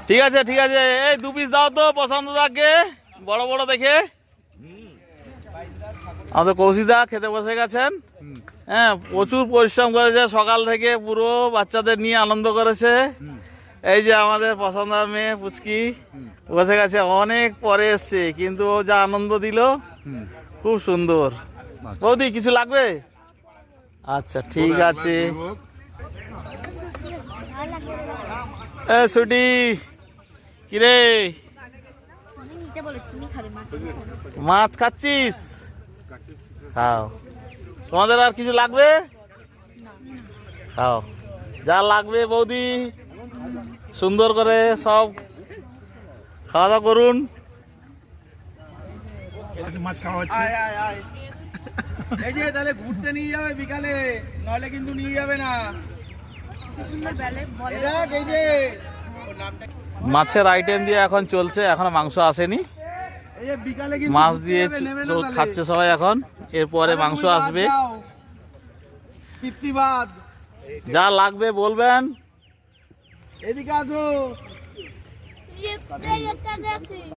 ঠিক আছে ঠিক আছে, এই 2 পিস দাও তো পছন্দ থাকে, বড় বড় দেখে। আমাদের কৌশিদা খেতে বসে গেছেন। হ্যাঁ, প্রচুর পরিশ্রম করেছে সকাল থেকে, পুরো বাচ্চাদের নিয়ে আনন্দ করেছে। এই যে আমাদের পছন্দের মেয়ে পুচকি বসে গেছে, অনেক পরে এসছে কিন্তু ও যা আনন্দ দিল, খুব সুন্দর। বৌদি কিছু লাগবে? আচ্ছা ঠিক আছে। ছুটি কিরে, মাছ খাচ্ছিস? খাও। তোমাদের আর কিছু লাগবে? খাও, যা লাগবে বৌদি সুন্দর করে সব খাওয়া দাওয়া করুন। মাছ খাওয়া হচ্ছে। এই যে তাহলে ঘুরতে নিয়ে যাবে বিকালে, নইলে কিন্তু নিয়ে যাবে না। মাছের আইটেম দিয়ে এখন চলছে, এখনো মাংস আসেনি। মাছ দিয়ে খাচ্ছে সবাই এখন, এরপরে মাংস আসবে। যা লাগবে বলবেন। এদিকে আসো।